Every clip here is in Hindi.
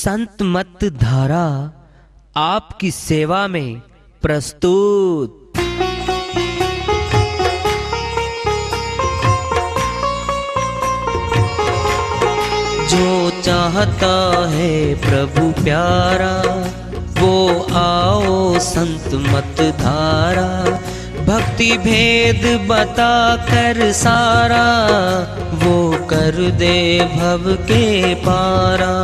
संत मत धारा आपकी सेवा में प्रस्तुत। जो चाहता है प्रभु प्यारा वो आओ संत मत धारा। भक्ति भेद बता कर सारा वो कर दे भव के पारा।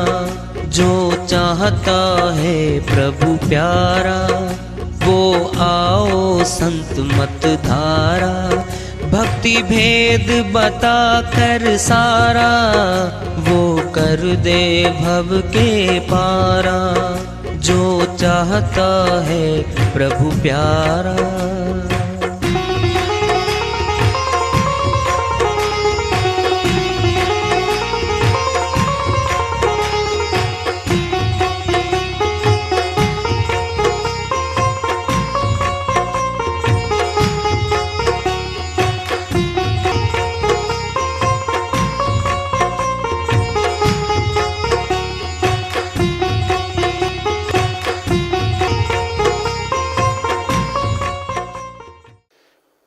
जो चाहता है प्रभु प्यारा वो आओ संत मत धारा। भक्ति भेद बता कर सारा वो कर दे भव के पारा। जो चाहता है प्रभु प्यारा।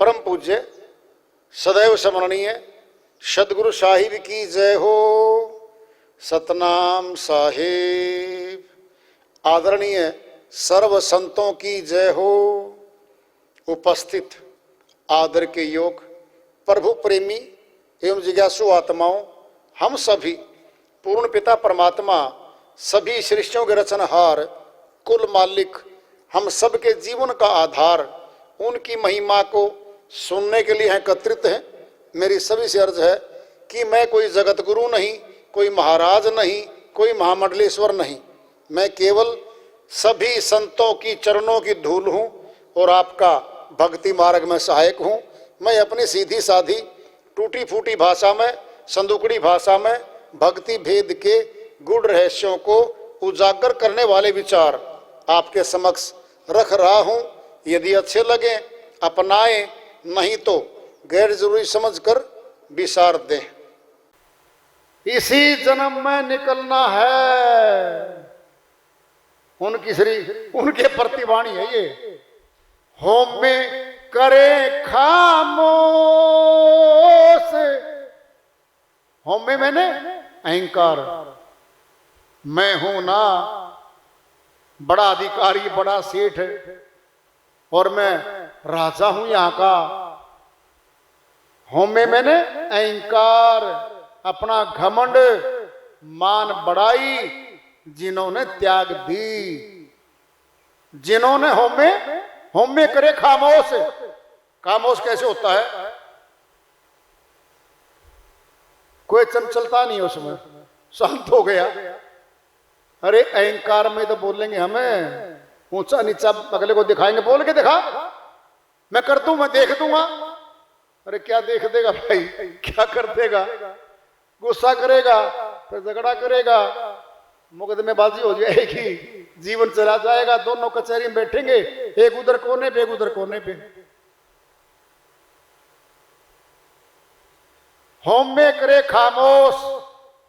परम पूज्य सदैव स्मरणीय सदगुरु साहिब की जय हो। सतनाम साहिब। आदरणीय सर्व संतों की जय हो। उपस्थित आदर के योग प्रभु प्रेमी एवं जिज्ञासु आत्माओं, हम सभी पूर्ण पिता परमात्मा सभी सृष्टियों के रचनहार कुल मालिक हम सब के जीवन का आधार उनकी महिमा को सुनने के लिए एकत्रित हैं। मेरी सभी से अर्ज है कि मैं कोई जगत गुरु नहीं, कोई महाराज नहीं, कोई महामंडलेश्वर नहीं। मैं केवल सभी संतों की चरणों की धूल हूँ और आपका भक्ति मार्ग में सहायक हूँ। मैं अपनी सीधी साधी टूटी फूटी भाषा में, संदुकड़ी भाषा में भक्ति भेद के गूढ़ रहस्यों को उजागर करने वाले विचार आपके समक्ष रख रहा हूँ। यदि अच्छे लगे अपनाएं, नहीं तो गैर जरूरी समझकर विसार दें। इसी जन्म में निकलना है, उनके प्रतिवाणी है ये। होम में करे खामोश। होम में मैंने अहंकार, मैं हूं ना बड़ा अधिकारी, बड़ा सेठ और मैं राजा हूं यहां का। होम में मैंने अहंकार, अपना घमंड, मान बढ़ाई जिन्होंने त्याग दी। जिन्होंने होम में करे खामोश। खामोश कैसे होता है? कोई चंचलता नहीं उसमें, शांत हो गया। अरे अहंकार में तो बोलेंगे हमें, ऊंचा नीचा अगले को दिखाएंगे, बोल के दिखा, मैं कर दूं, मैं देख दूंगा। अरे क्या देख देगा भाई, क्या कर देगा? गुस्सा करेगा, फिर झगड़ा करेगा, मुकदमेबाजी हो जाएगी, जीवन चला जाएगा। दोनों कचहरी में बैठेंगे, एक उधर कोने पे, एक उधर कोने पे। होम में करे खामोश,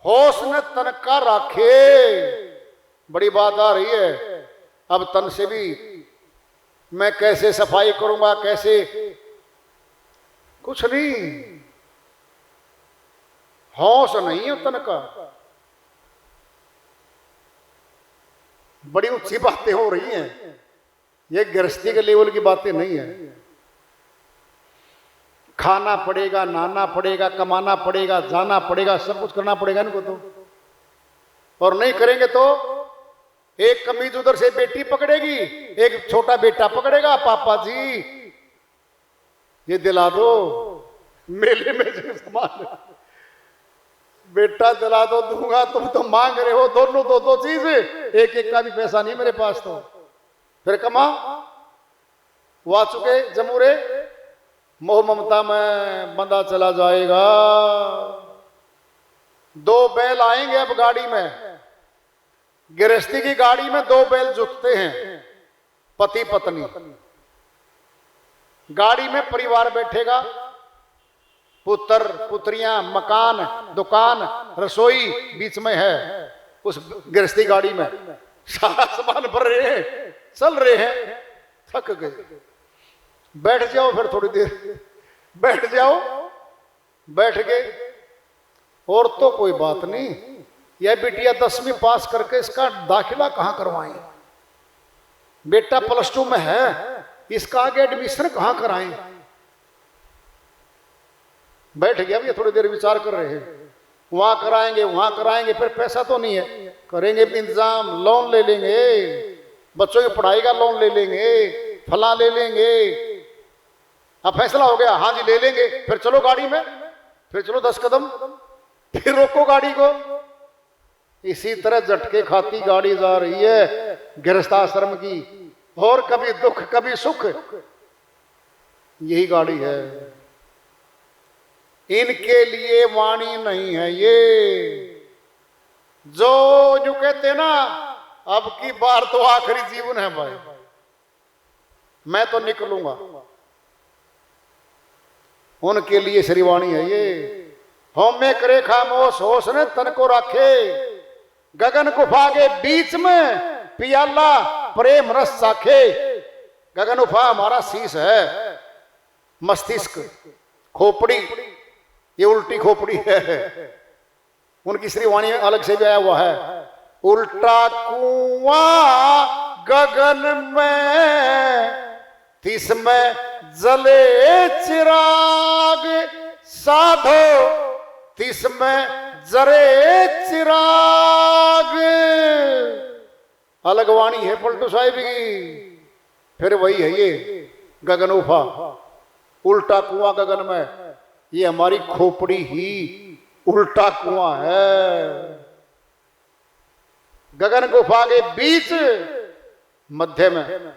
होश न तन का राखे। बड़ी बात आ रही है। अब तन से भी मैं कैसे सफाई करूंगा, कैसे? कुछ नहीं, होश नहीं है तन का। बड़ी ऊंची बातें हो रही हैं, ये गृहस्थी के लेवल की बातें नहीं है। खाना पड़ेगा, नहाना पड़ेगा, कमाना पड़ेगा, जाना पड़ेगा, सब कुछ करना पड़ेगा इनको तो। और नहीं करेंगे तो एक कमीज उधर से बेटी पकड़ेगी, एक छोटा बेटा पकड़ेगा, पापा जी ये दिला दो, मेले में जो सामान बेटा दिला दो, दूंगा। तुम तो मांग रहे हो दोनों दो दो चीज, एक एक का भी पैसा नहीं मेरे पास। तो फिर कमा, वो आ चुके जमूरे, मोह ममता में बंदा चला जाएगा। दो बैल आएंगे अब गाड़ी में, गृहस्थी की गाड़ी में दो बैल जुटते हैं, पति पत्नी। गाड़ी में परिवार बैठेगा, पुत्र पुत्रियां, मकान, दुकान, रसोई बीच में है। उस गृहस्थी गाड़ी में सारा सामान भर रहे हैं, चल रहे हैं, थक गए, बैठ जाओ फिर थोड़ी देर, बैठ जाओ, बैठ गए। और तो कोई बात नहीं, यह बिटिया 10वीं पास करके इसका दाखिला कहां करवाएं, बेटा +2 में है, इसका आगे एडमिशन कहां कराएं। बैठ गया, भैया थोड़ी देर विचार कर रहे हैं, वहां कराएंगे वहां कराएंगे, फिर पैसा तो नहीं है, करेंगे इंतजाम, लोन ले लेंगे, बच्चों की पढ़ाई का लोन ले लेंगे, फला ले लेंगे। अब फैसला हो गया, हाँ जी ले लेंगे, फिर चलो गाड़ी में, फिर चलो 10 कदम, फिर रोको गाड़ी को। इसी तरह झटके खाती गाड़ी जा रही है गृहस्थाश्रम की, और कभी दुख कभी सुख, यही गाड़ी है। इनके लिए वाणी नहीं है ये, जो कहते ना अब की बार तो आखिरी जीवन है भाई, मैं तो निकलूंगा, उनके लिए श्रीवाणी है ये। होमे करे खामोश होश ने तन को रखे, गगन गुफा के बीच में पियाला प्रेम रस साखे। गगन गुफा हमारा शीश है, मस्तिष्क, खोपड़ी ये उल्टी खोपड़ी है, उनकी श्रीवाणी अलग से भी आया हुआ है। उल्टा कुआं गगन में, तिसमें जले चिराग, साधो तिसमें जरे चिराग। अलग वाणी है पलटू साहिब की, फिर वही है ये गगन उफा, उल्टा कुआं गगन में, ये हमारी खोपड़ी ही उल्टा कुआं है। गगन गुफा के बीच मध्य में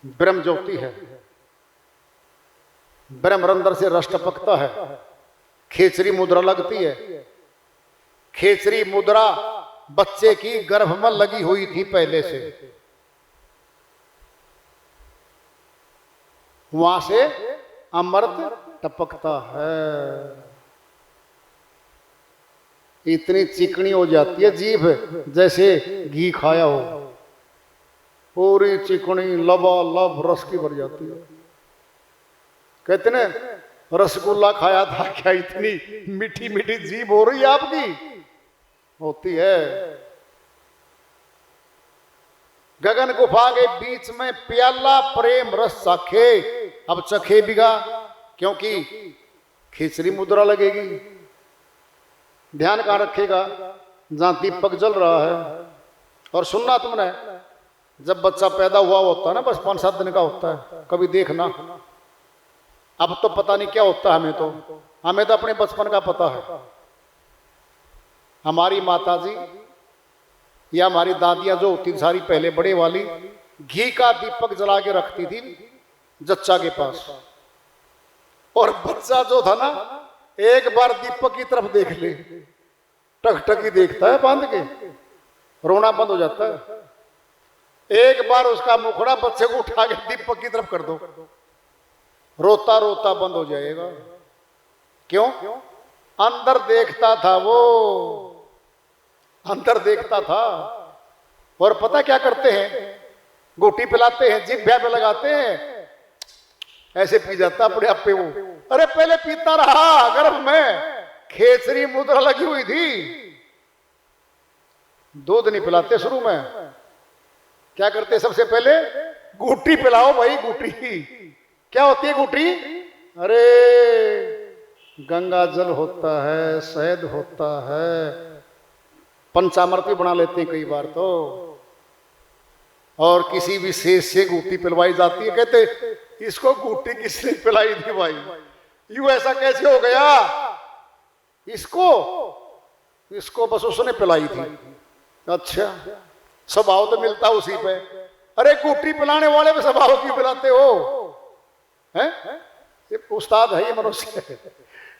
ब्रह्म ज्योति है, ब्रह्म अंदर से रस टपकता है, खेचरी मुद्रा लगती है। खेचरी मुद्रा बच्चे की गर्भ में लगी हुई थी पहले से, वहां से अमृत टपकता है। इतनी चिकनी हो जाती है जीभ जैसे घी खाया हो, पूरी चिकनी लबालब रस की भर जाती है। कहते ना रसगुल्ला खाया था क्या, इतनी मीठी मीठी जीभ हो रही है आपकी, होती है। गगन गुफा के बीच में प्याला प्रेम रस साखे, अब चखे बिगा क्योंकि खिचड़ी मुद्रा लगेगी। ध्यान कहां रखेगा, जहां दीपक जल रहा है। और सुनना तुमने, जब बच्चा पैदा हुआ होता है ना, बस 5-7 दिन का होता है, कभी देखना, अब तो पता नहीं क्या होता है, हमें तो अपने बचपन का पता है। हमारी माताजी या हमारी दादियां जो होती सारी पहले बड़े वाली, घी का दीपक जला के रखती थी जच्चा के पास, और बच्चा जो था ना, एक बार दीपक की तरफ देख ले, टकटकी देखता है बांध के, रोना बंद हो जाता है। एक बार उसका मुखड़ा बच्चे को उठा के दीपक की तरफ कर दो, रोता रोता बंद हो जाएगा। क्यों? अंदर देखता था वो, अंदर देखता था। और पता क्या करते हैं, गोटी पिलाते हैं, जिभ्या पे लगाते हैं, ऐसे पी जाता अपने आप पे वो। अरे पहले पीता रहा, गर्भ में खेचरी मुद्रा लगी हुई थी, दूध नहीं पिलाते शुरू में। क्या करते सबसे पहले, गुटी पिलाओ भाई, गुटी। क्या होती है गुटी? अरे गंगा जल होता है, शहद होता है, पंचामृत भी बना लेते हैं कई बार तो, और किसी विशेष से गुटी पिलवाई जाती है। कहते इसको गुटी किसने पिलाई थी भाई, यूं ऐसा कैसे हो गया, इसको बस उसने पिलाई थी। अच्छा, स्वभाव तो मिलता उसी पे। अरे गुटी पिलाने वाले पे स्वभाव क्यों पिलाते हो, हैं? ये उस्ताद है ये मनुष्य।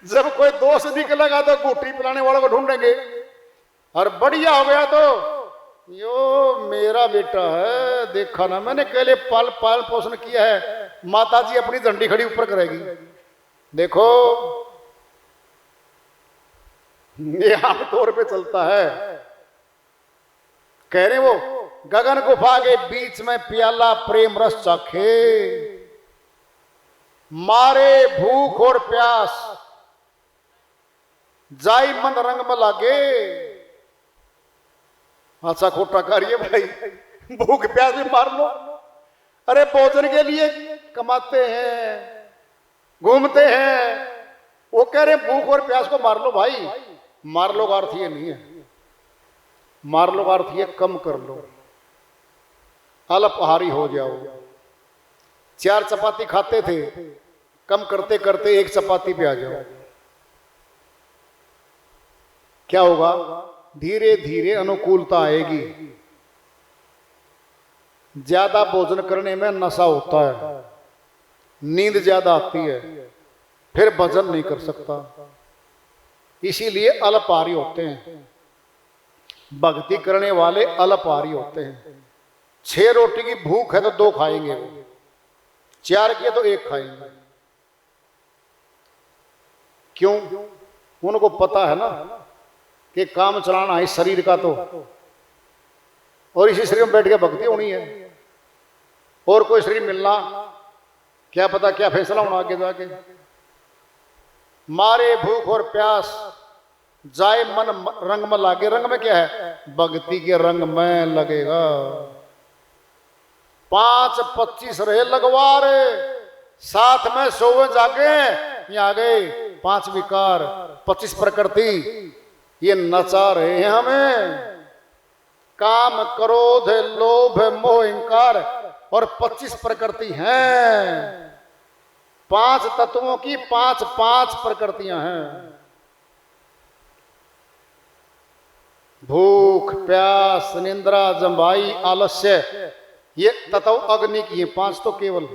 जब कोई दोस्त निकलेगा तो गुटी पिलाने वालों को ढूंढेंगे, और बढ़िया हो गया तो यो मेरा बेटा है, देखा ना मैंने पहले पाल पोषण किया है, माताजी अपनी झंडी खड़ी ऊपर करेगी। देखो, ये आमतौर पे चलता है। कह रहे वो गगन गुफा के बीच में प्याला प्रेम रस चखे, मारे भूख और प्यास जाई मन रंग में लागे। अच्छा खोटा करिए भाई, भूख प्यास भी मार लो। अरे भोजन के लिए कमाते हैं, घूमते हैं, वो कह रहे भूख और प्यास को मार लो भाई। मार लो का अर्थ ये नहीं है, मार लो का अर्थ ये कम कर लो, अल्पाहारी हो जाओ। 4 चपाती खाते थे, कम करते करते 1 चपाती पे आ जाओ। क्या होगा? धीरे धीरे अनुकूलता आएगी। ज्यादा भोजन करने में नशा होता है, नींद ज्यादा आती है, फिर भजन नहीं कर सकता। इसीलिए अल्पाहारी होते हैं। भक्ति करने वाले अल्पाहारी होते हैं। 6 रोटी की भूख है तो 2 खाएंगे, 4 की है तो 1 खाएंगे। क्यों? उनको पता है ना कि काम चलाना है शरीर का, तो और इसी शरीर में बैठ के भक्ति होनी है। और कोई शरीर मिलना, क्या पता क्या फैसला होना आगे जाके। मारे भूख और प्यास जाए मन रंग में लागे। रंग में क्या है? भक्ति के रंग में लगेगा। 5-25 रहे लगवार, साथ में सोवे जागे। यहाँ आ गए 5 विकार, 25 प्रकृति, ये नचा रहे हैं हमें। काम, क्रोध, लोभ, मोह, अहंकार और 25 प्रकृति हैं। 5 तत्वों की 5 प्रकृतियां हैं। भूख, प्यास, निंद्रा, जंभाई, आलस्य, ये तत्व अग्नि की है। 5 तो केवल।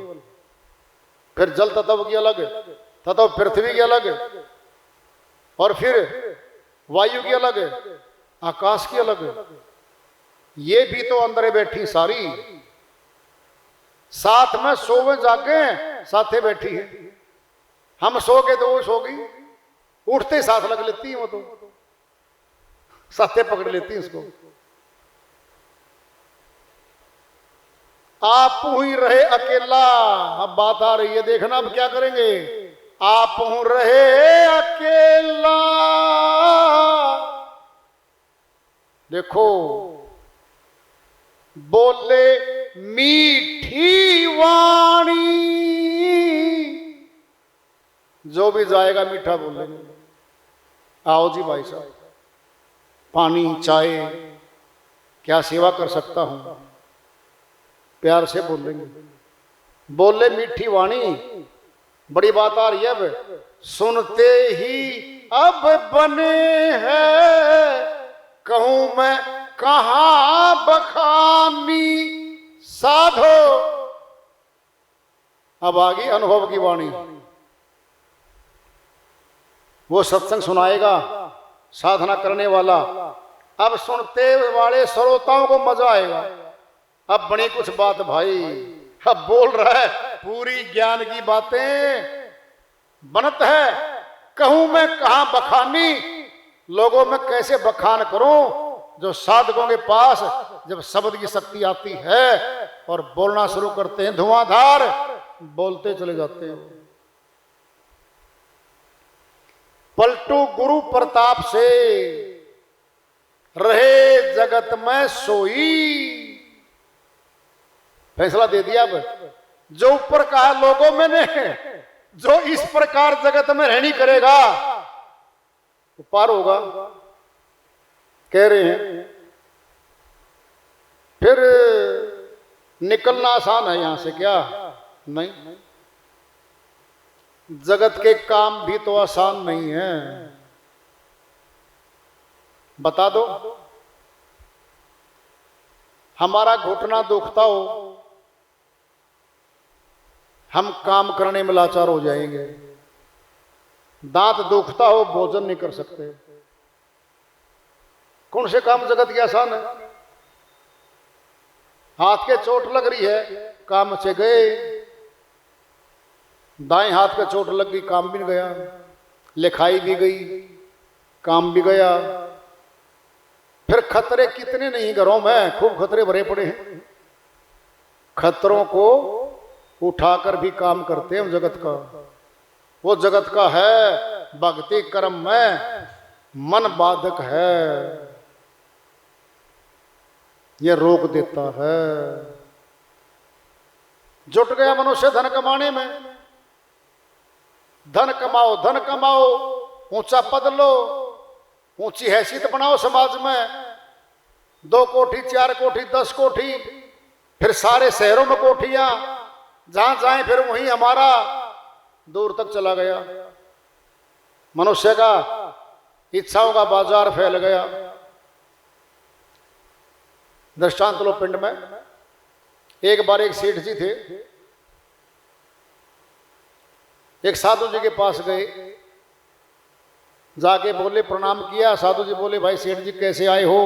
फिर जल तत्व की अलग, तत्व पृथ्वी की अलग, और फिर वायु की अलग, आकाश की अलग। ये भी तो अंदर बैठी सारी। साथ में सोवे जागे, साथे बैठी है। हम सो गए तो वो सो गई, उठते साथ लग लेती है, वो तो साथे पकड़ लेती है उसको। आप ही रहे अकेला। अब बात आ रही है, देखना अब क्या करेंगे। आप रहे अकेला, देखो बोले मीठी वाणी। जो भी जाएगा मीठा बोलेंगे। आओ जी भाई साहब, पानी, चाय, क्या सेवा कर सकता हूं, प्यार से बोलेंगे। बोले मीठी वाणी, बड़ी बात आ रही है। अब सुनते ही अब बने हैं, कहूं मैं कहां बखानी साधो। अब आ गई अनुभव की वाणी। वो सत्संग सुनाएगा साधना करने वाला। अब सुनते वाले श्रोताओं को मजा आएगा। अब बनी कुछ बात भाई, अब बोल रहा है पूरी ज्ञान की बातें बनत है। कहूं मैं कहां बखानी, लोगों में कैसे बखान करूं। जो साधकों के पास जब शब्द की शक्ति आती है और बोलना शुरू करते हैं, धुआंधार बोलते चले जाते हैं। पलटू गुरु प्रताप से रहे जगत में सोई। फैसला दे दिया। अब जो ऊपर कहा लोगों में ने, जो इस प्रकार जगत में रहनी करेगा वो पार होगा, कह रहे हैं। फिर निकलना आसान है यहां से क्या? नहीं, जगत के काम भी तो आसान नहीं है। बता दो, हमारा घुटना दुखता हो, हम काम करने में लाचार हो जाएंगे। दांत दुखता हो, भोजन नहीं कर सकते। कौन से काम जगत के आसान है? हाथ के चोट लग रही है, काम से गए। दाएं हाथ पे चोट लग गई, काम भी नहीं गया, लिखाई भी गई, काम भी गया। फिर खतरे कितने नहीं घरों में, खूब खतरे भरे पड़े हैं। खतरों को उठाकर भी काम करते हैं जगत का। वो जगत का है भक्ति कर्म में मन बाधक है, ये रोक देता है। जुट गया मनुष्य धन कमाने में, धन कमाओ धन कमाओ, ऊंचा पद लो, ऊंची हैसियत बनाओ समाज में, 2 कोठी 4 कोठी 10 कोठी, फिर सारे शहरों में कोठियां, जहां जाए फिर वहीं हमारा, दूर तक चला गया। मनुष्य का इच्छाओं का बाजार फैल गया। दृष्टांत लो पिंड में, एक बार एक सेठ जी थे, एक साधु जी के पास गए, जाके बोले प्रणाम किया। साधु जी बोले भाई सेठ जी कैसे आए हो?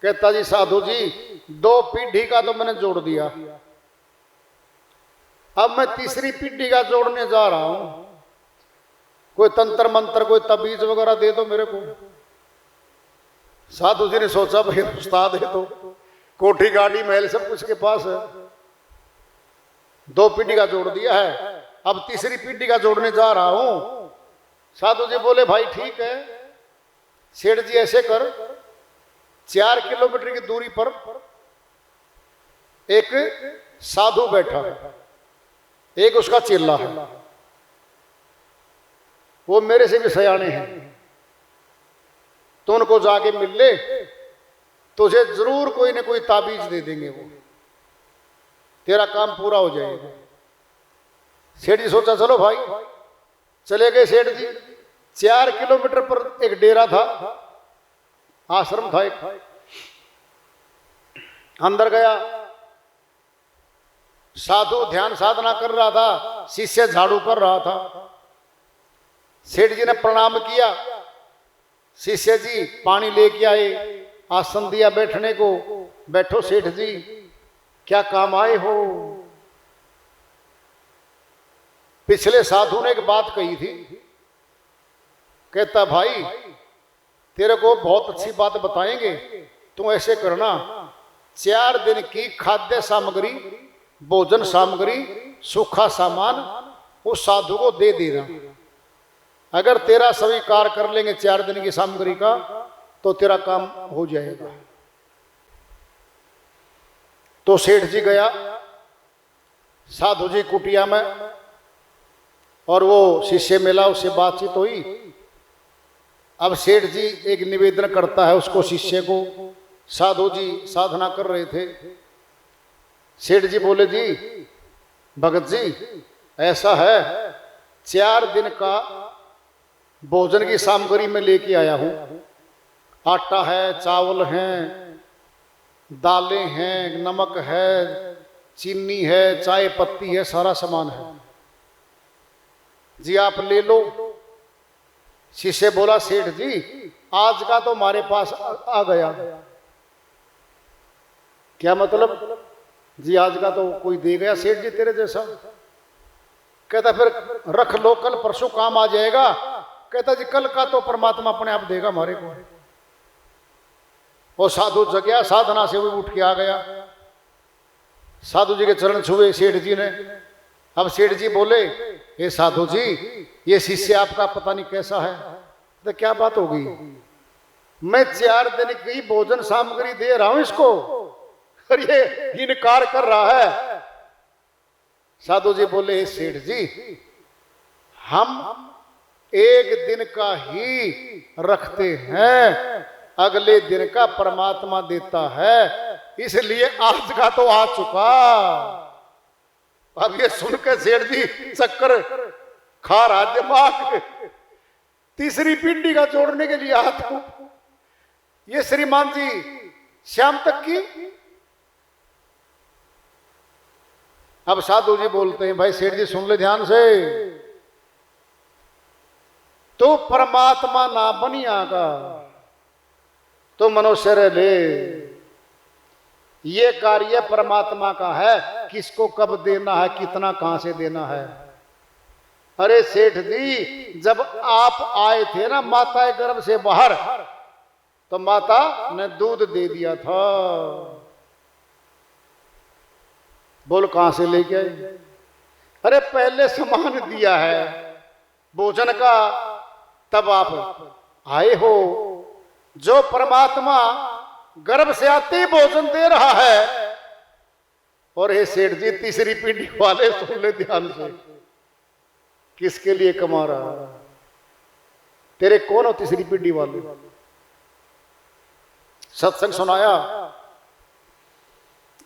कहता जी साधु जी 2 पीढ़ी का तो मैंने जोड़ दिया, अब मैं तीसरी पीढ़ी का जोड़ने जा रहा हूं, कोई तंत्र मंत्र कोई तबीज वगैरह दे दो मेरे को। साधु जी ने सोचा भाई उस्ताद है तो कोठी गाड़ी महल सब कुछ के पास है, 2 पीढ़ी का जोड़ दिया है, अब तीसरी पीढ़ी का जोड़ने जा रहा हूं। साधु जी बोले भाई ठीक है, सेठ जी ऐसे कर, 4 किलोमीटर की दूरी पर एक साधु बैठा है, एक उसका चेला है, वो मेरे से भी सयाने हैं, तो उनको जाके मिल ले, तुझे जरूर कोई ना कोई ताबीज दे देंगे, वो तेरा काम पूरा हो जाएगा। सेठ जी सोचा चलो भाई, चले गए सेठ जी। 4 किलोमीटर पर एक डेरा था, आश्रम था एक, अंदर गया, साधु ध्यान साधना कर रहा था, शिष्य झाड़ू कर रहा था। सेठ जी ने प्रणाम किया, शिष्य जी पानी लेके आए, आसन दिया बैठने को, बैठो सेठ जी क्या काम आए हो? पिछले साधु ने एक बात कही थी, कहता भाई तेरे को बहुत अच्छी बात बताएंगे, तुम ऐसे करना 4 दिन की खाद्य सामग्री, भोजन सामग्री, सूखा सामान उस साधु को दे देना, अगर तेरा स्वीकार कर लेंगे 4 दिन की सामग्री का तो तेरा काम हो जाएगा। तो सेठ जी गया साधु जी कुटिया में, और वो शिष्य मिला, उससे बातचीत हुई। अब सेठ जी एक निवेदन करता है उसको, शिष्य को। साधु जी साधना कर रहे थे, सेठ जी बोले जी भगत जी ऐसा है, 4 दिन का भोजन की सामग्री में लेके आया हूं, आटा है, चावल हैं, दालें हैं, नमक है, चीनी है, चाय पत्ती है, सारा सामान है जी, आप ले लो। शिष्य बोला सेठ जी आज का तो हमारे पास आ गया। क्या मतलब? जी आज का तो कोई दे गया सेठ जी तेरे जैसा। कहता फिर रख लो, कल परसों काम आ जाएगा। कहता जी कल का तो परमात्मा अपने आप देगा हमारे को। वो साधु जगया, साधना से वो उठ के आ गया, साधु जी के चरण छुए सेठ जी ने। अब सेठ जी बोले ये साधु जी ये शिष्य आपका पता नहीं कैसा है। तो क्या बात हो गई? मैं 4 दिन की भोजन सामग्री दे रहा हूं इसको, और ये इनकार कर रहा है। साधु जी बोले सेठ जी हम 1 दिन का ही रखते हैं, अगले दिन का परमात्मा देता है, इसलिए आज का तो आ चुका। अब ये सुनकर सेठ जी चक्कर खा रहा दिमाग, तीसरी पिंडी का जोड़ने के लिए आता हूं, ये श्रीमान जी शाम तक की। अब साधु जी बोलते हैं भाई सेठ जी सुन ले ध्यान से, तो परमात्मा ना बनिया का तो मनुष्य रह ले, ये कार्य परमात्मा का है, किसको कब देना है, कितना कहां से देना है। अरे सेठ जी, जब आप आए थे ना माता के गर्भ से बाहर, तो माता ने दूध दे दिया था। बोल कहां से लेके आए? अरे पहले सामान दिया है भोजन का, तब आप आए हो। जो परमात्मा गर्भ से आते ही भोजन दे रहा है। और हे सेठ जी, तीसरी पीढ़ी वाले सुन ले ध्यान से, किसके लिए कमा रहा है? तेरे कौन हो तीसरी पीढ़ी वाले? सत्संग सुनाया,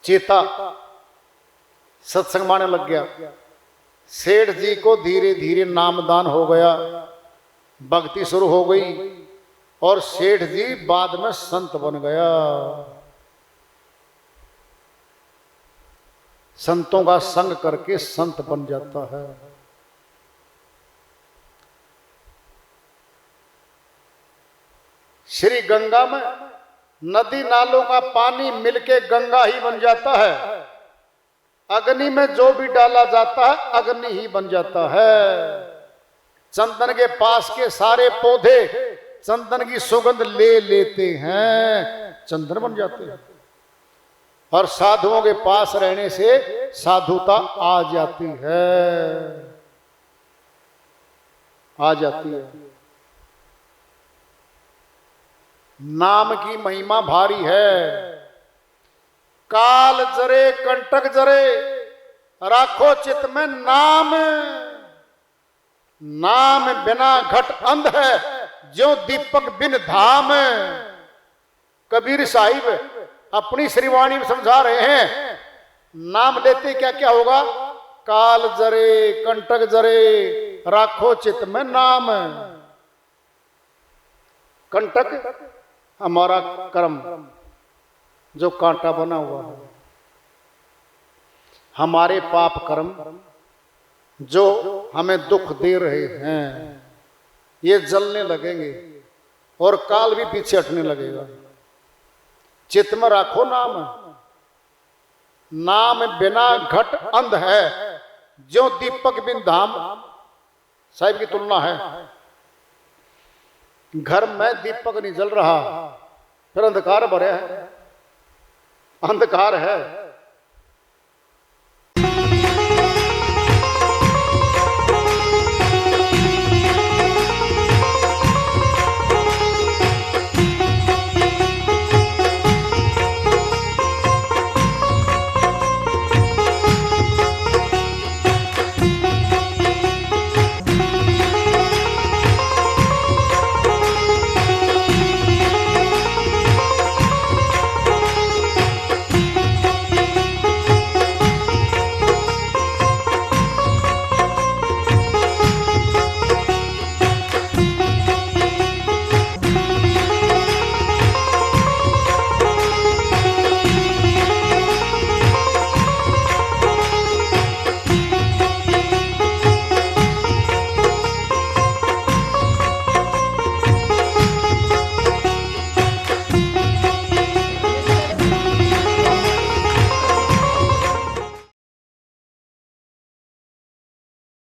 चेता सत्संग माने लग गया। सेठ जी को धीरे धीरे नामदान हो गया, भक्ति शुरू हो गई, और सेठ जी बाद में संत बन गया। संतों का संग करके संत बन जाता है। श्री गंगा में नदी नालों का पानी मिलके गंगा ही बन जाता है। अग्नि में जो भी डाला जाता है अग्नि ही बन जाता है। चंदन के पास के सारे पौधे चंदन की सुगंध ले लेते हैं, चंदन बन जाते हैं। और साधुओं के पास रहने से साधुता आ जाती है, आ जाती है। नाम की महिमा भारी है। काल जरे कंटक जरे, राखो चित में नाम। नाम बिना घट अंध है, ज्यों दीपक बिन धाम। कबीर साहिब अपनी श्रीवाणी में समझा रहे हैं, नाम लेते क्या क्या होगा? काल जरे कंटक जरे, राखो चित में नाम। कंटक हमारा कर्म जो कांटा बना हुआ है, हमारे पाप कर्म जो हमें दुख दे रहे हैं, ये जलने लगेंगे और काल भी पीछे हटने लगेगा। चित्त में राखो नाम। नाम बिना घट अंध है, जो दीपक बिन धाम। साहिब की तुलना है, घर में दीपक नहीं जल रहा, फिर अंधकार भरे है, अंधकार है।